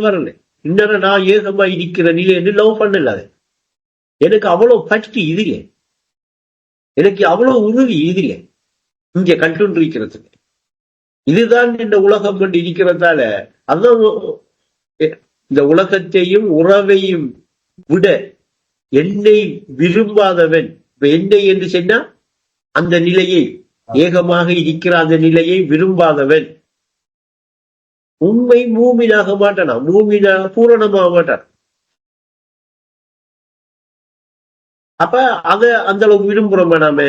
வரல. இன்னும் நான் ஏகமா இருக்கிற நிலைன்னு லவ் பண்ணல. அது எனக்கு அவ்வளவு பற்றி இதுல, எனக்கு அவ்வளவு உறுதி இதுல இங்க கண்டு இருக்கிறதுக்கு. இதுதான் இந்த உலகம் கொண்டு இருக்கிறதால அதான் இந்த உலகத்தையும் உறவையும் விட என்னை விரும்பாதவன், என்னை என்று சொன்னா அந்த நிலையை, ஏகமாக இருக்கிற அந்த நிலையை விரும்பாதவன் உண்மை மூமினாக மாட்டானா, மூமினாக பூரணமாக மாட்டான். அப்ப அத அந்த அளவுக்கு விரும்புறோமா நாம?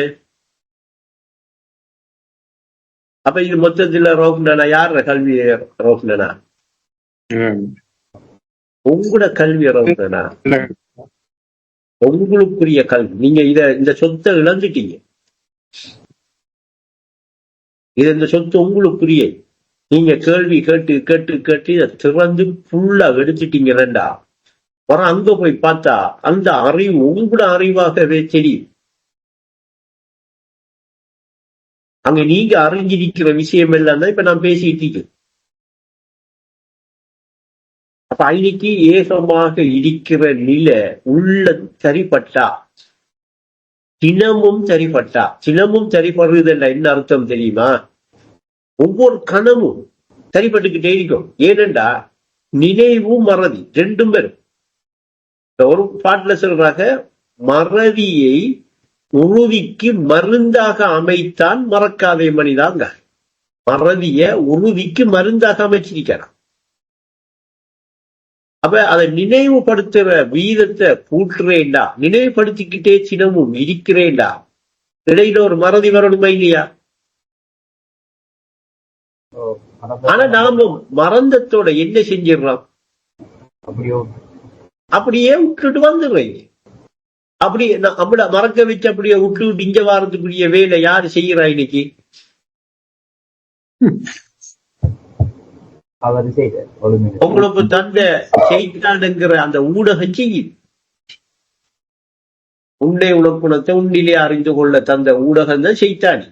அப்ப இது மொத்தத்துல ரோக்னா யார கல்வி ரோக்னா? உங்களோட கல்வி ரோக்னா, உங்களுக்குரிய கல்வி. நீங்க இந்த சொத்தை இழந்துட்டீங்க. இந்த சொத்து உங்களுக்குரிய. நீங்க கேள்வி கேட்டு கேட்டு கேட்டு இதை திறந்து ஃபுல்லா எடுத்துட்டீங்கடா. வர அங்க போய் பார்த்தா அந்த அறிவு உங்களோட அறிவாகவே தெரியும். அங்க நீங்க அறிஞ்சிருக்கிற விஷயம் எல்லாம் தான் இப்ப நான் பேசிட்டு இருக்கேன். அப்ப அன்னைக்கு ஏகமாக இருக்கிற நிலை உள்ள சரிப்பட்டா, தினமும் சரிப்பட்டா, தினமும் சரிப்படுறதுல என்ன அர்த்தம் தெரியுமா? ஒவ்வொரு கணமும் சரிப்பட்டுக்கிட்டே இருக்கும். ஏனென்றா நினைவும் மறதி ரெண்டும் பேரும். ஒரு பாட்டுல சொல்றாங்க, மறதியை உறுதிக்கு மருந்தாக அமைத்தான் மறக்காதே மனிதாங்க. மறதிய உறுதிக்கு மருந்தாக அமைச்சிருக்கிறான். அப்ப அதை நினைவுபடுத்துற வீதத்தை கூட்டுறேன்டா, நினைவுபடுத்திக்கிட்டே சினமும் இருக்கிறேன்டா, இடையில ஒரு மறதி வரணுமா இல்லையா? ஆனா நாம மறந்தத்தோட என்ன செஞ்சிடறோம்? அப்படியே விட்டுட்டு வந்துடுறீங்க. அப்படி நம்மள மறக்க வச்சு அப்படியே விட்டு இங்க வாரத்துக்குரிய வேலை யாரு செய்யறா இன்னைக்கு? உங்களுக்கு தந்த செய்தானுங்கிற அந்த ஊடகம் செய்யுது. உன்னை உணக்குணத்தை உன்னிலே அறிந்து கொள்ள தந்த ஊடகம் தான் செய்தானி.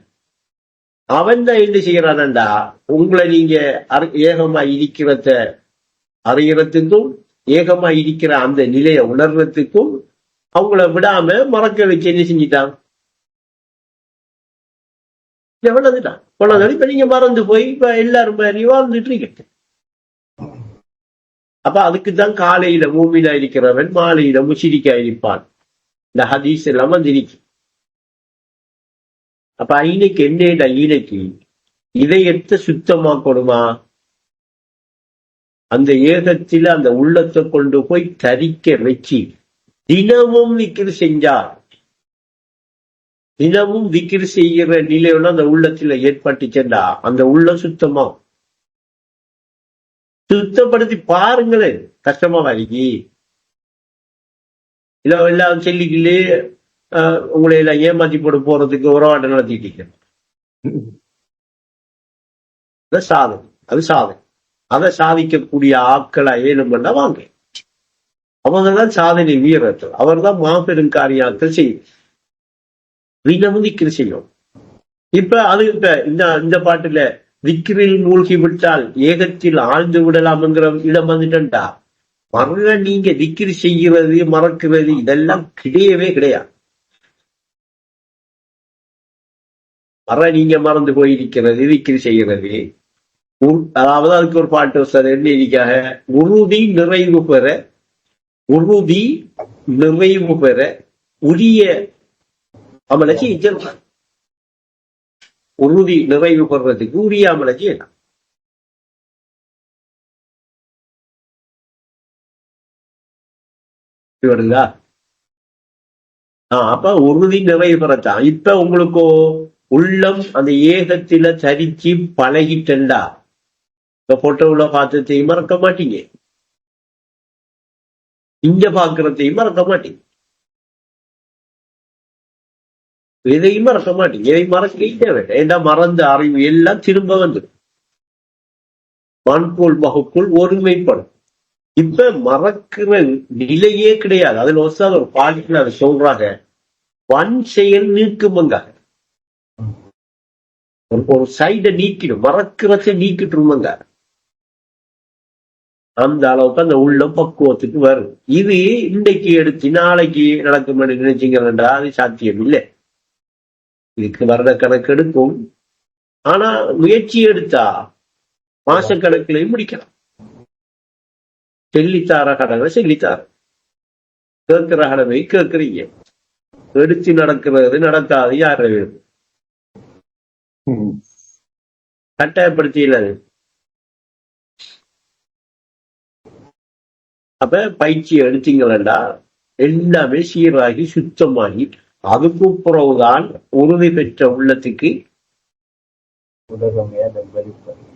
அவன் தான் என்ன செய்யறான்டா, உங்களை நீங்க ஏகமா இருக்கிறத அறியறதுக்கும் ஏகமா இருக்கிற அந்த நிலையை உணர்றதுக்கும் அவங்கள விடாம மறக்க வச்சு என்ன செஞ்சிட்டான்? இப்ப நீங்க மறந்து போய் இப்ப எல்லாரும் மாதிரி வாழ்ந்துட்டு இருக்கீங்க. அப்ப அதுக்குதான் காலையில மூமினா இருக்கிறவன் மாலையில முஷிரிக்கா இருப்பான். இந்த ஹதீஸ் எல்லாம் வந்திருக்கு. அப்ப இன்னைக்கு என்ன இன்னைக்கு இதயத்தை சுத்தமாக்கணுமா? அந்த ஏகத்தில அந்த உள்ளத்தை கொண்டு போய் தரிக்க வச்சு தினமும் விக்கிர் செஞ்சார், தினமும் விக்கிர் செய்கிற நிலையோட அந்த உள்ளத்துல ஏற்பட்டுச்சா அந்த உள்ளம் சுத்தமா. சுத்தப்படுத்தி பாருங்களேன், கஷ்டமா வரைக்கி இல்ல எல்லாம் செல்லிக்கிலே உங்களை எல்லாம் ஏமாத்தி போட்டு போறதுக்கு உறவாட்டம் நடத்திட்டு சாதனை. அது சாதனை. அதை சாதிக்கக்கூடிய ஆட்களா ஏனும்னா வாங்க. அவங்கதான் சாதனை வீரர்கள். அவர் தான் மாபெரும் காரியாக்கள் செய்யும். தினமும் திக்கிரி செய்யும். இப்ப அது இந்த பாட்டுல திக்கிரில் மூழ்கி விட்டால் ஏகத்தில் ஆழ்ந்து விடலாம்ங்கிற இடம் வந்துட்டா, மற நீங்க திக்கிரி செய்கிறது மறக்கிறது இதெல்லாம் கிடையவே கிடையாது. மற நீங்க மறந்து போயிருக்கிறது திக்கிரி செய்கிறது. அதாவது அதுக்கு ஒரு பாட்டு சார் என்ன இருக்காக, உறுதி நிறைவு பெற, உறுதி நிறைவு பெற உரிய அமலச்சி இஜல். உறுதி நிறைவு பெறதுக்கு உரிய அமலச்சி என்ன வருதா? அப்ப உறுதி நிறைவு பெறத்தான். இப்ப உங்களுக்கு உள்ளம் அந்த ஏகத்தில சரிச்சு பழகிட்டா இந்த போட்டோல பார்த்ததையும் மறக்க மாட்டீங்க, இங்க பாக்குறதையும் மறக்க மாட்டீங்க, எதையும் மறக்க மாட்டீங்க. எதை மறக்க வேண்டாம். ஏன்னா மறந்த அறிவு எல்லாம் திரும்ப வந்துடும். மண்போல் மகுக்குள் ஒருமைப்படும். இப்ப மறக்கிற நிலையே கிடையாது. அதுல ஒரு பாலிக்கு அதை சொல்றாங்க, வன் செயல் நீக்குமங்க. ஒரு சைட நீக்கிடும், மறக்கிறத நீக்கிட்டுருமங்க. அந்த அளவுக்கு அந்த உள்ளம் பக்குவத்துக்கு வரும். இது இன்றைக்கு எடுத்து நாளைக்கு நடக்கும் நினைச்சீங்கன்னா அது சாத்தியம் இல்லை. இதுக்கு வருட கணக்கு எடுக்கும். ஆனா முயற்சி எடுத்தா மாசக்கணக்கிலையும் முடிக்கலாம். சொல்லித்தார கடனை சொல்லித்தார, கேட்கிற கடமை கேட்கறீங்க, எடுத்து நடக்கிறது நடக்காது யார வேணும், கட்டாயப்படுத்தி இல்லாது. அப்ப பயிற்சி எடுத்தீங்களா எல்லாமே சீராகி சுத்தமாகி அதுக்கு பிறகுதான் உறுதி பெற்ற உள்ளத்துக்கு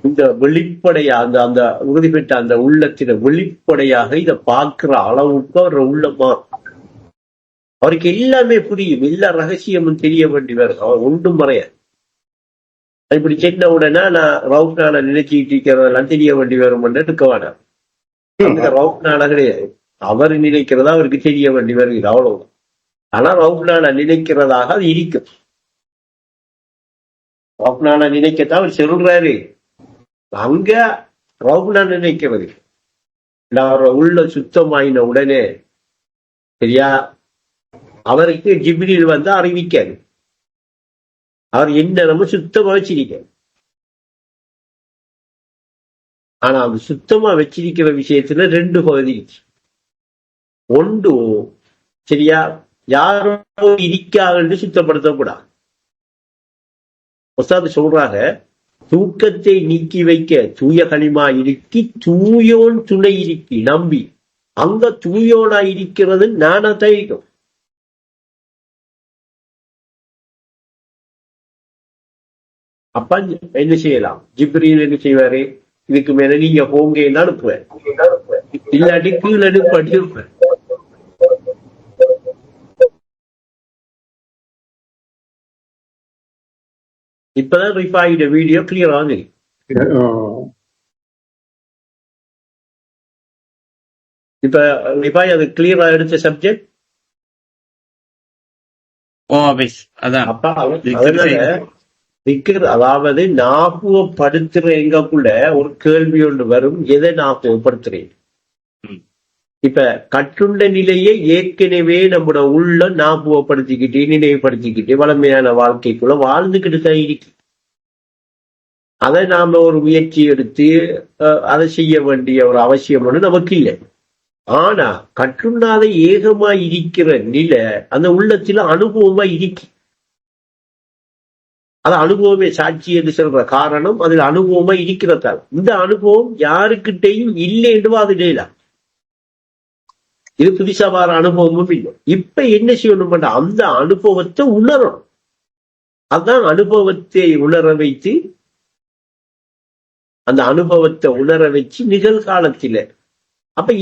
இந்த வெளிப்படையா அந்த அந்த உறுதி பெற்ற அந்த உள்ளத்தின வெளிப்படையாக இதை பார்க்கிற அளவுக்கு அவர் உள்ளமா அவருக்கு எல்லாமே புரியும். எல்லா ரகசியமும் தெரிய வேண்டி வரும். அவர் ஒன்றும் மறையாது. இப்படி சின்ன உடனே நான் ரவுட் நாளை நினைச்சுக்கிட்டு இருக்கிறதெல்லாம் தெரிய வேண்டி வரும் இருக்க வேண்டாம். ரவுட் நாளா கிடையாது. அவர் நினைக்கிறதா அவருக்கு தெரிய வேண்டி வருகிறது, அவ்வளவு. ஆனா ரவுட் நாளை நினைக்கிறதாக அது இருக்கும். ரவுட் நாளை நினைக்கத்தான் அவர் சொல்றாரு. அங்க ரவுட் நாள் நினைக்கிறது அவரோட உள்ள சுத்தமாயின உடனே சரியா அவருக்கு ஜிப்ரீல் வந்து அறிவிக்காரு. அவர் என்ன சுத்தமா வச்சிருக்க. ஆனா அந்த சுத்தமா வச்சிருக்கிற விஷயத்துல ரெண்டு பகுதி. ஒன்று சரியா யாரோ இருக்காங்கன்னு சுத்தப்படுத்தக்கூடாது. சொல்றாங்க தூக்கத்தை நீக்கி வைக்க தூய களிமா இருக்கி தூயோன் துணை இருக்கி நம்பி அங்க தூயோனா இருக்கிறது நானா தைக்கும். அப்ப என்ன செய்யலாம்? ஜிப்ரீல் என்ன செய்வாரு? இதுக்கு மேல நீங்க போங்க அனுப்புவேன், இல்லாட்டி கீழே அனுப்பேன். இப்பதான் ரிஃபாயிட வீடியோ கிளியர் ஆகுது. இப்ப ரிஃபாய் அது கிளியரா எடுத்த சப்ஜெக்ட். அப்ப அதாவது ஞாபகப்படுத்துற எங்கக்குள்ள ஒரு கேள்வி ஒன்று வரும். எதை ஞாபகப்படுத்துறேன்? இப்ப கற்றுண்ட நிலையை ஏற்கனவே நம்மளோட உள்ள ஞாபகப்படுத்திக்கிட்டு நினைவுபடுத்திக்கிட்டு வளமையான வாழ்க்கைக்குள்ள வாழ்ந்துகிட்டு தான் இருக்கு. அதை நாம ஒரு முயற்சி எடுத்து அதை செய்ய வேண்டிய ஒரு அவசியம் ஒன்று நமக்கு இல்லை. ஆனா கற்றுண்ணாத ஏகமா இருக்கிற நிலை அந்த உள்ளத்துல அனுபவமா இருக்கு. அது அனுபவமே சாட்சி என்று சொல்ற காரணம் அதில் அனுபவமா இருக்கிறதால். இந்த அனுபவம் யாருக்கிட்டையும் இல்லை என்று வாதிடலாம். இது புதுசா வர அனுபவமும் இல்லை. இப்ப என்ன செய்யணும்? அந்த அனுபவத்தை உணரணும். அதான் அனுபவத்தை உணர வைத்து அந்த அனுபவத்தை உணர வச்சு நிகழ்காலத்தில அப்ப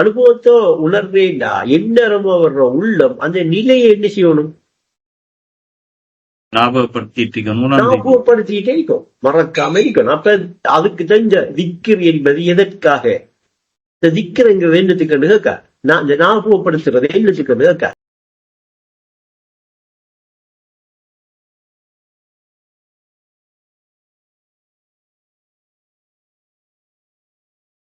அனுபவத்தை உணர்வேண்டா எந்நேரமா வர்ற உள்ளம் அந்த நிலையை என்ன செய்யணும்? ஞாபகப்படுத்திட்டே இருக்கும், மறக்காம இருக்கணும். அப்ப அதுக்கு தெரிஞ்ச திக்ர் என்பது எதற்காக? இந்த திக்ருங்கிறது என்னத்துக்கு கேட்க, நான் ஞாபகப்படுத்துறது என்னத்துக்கு கேட்க,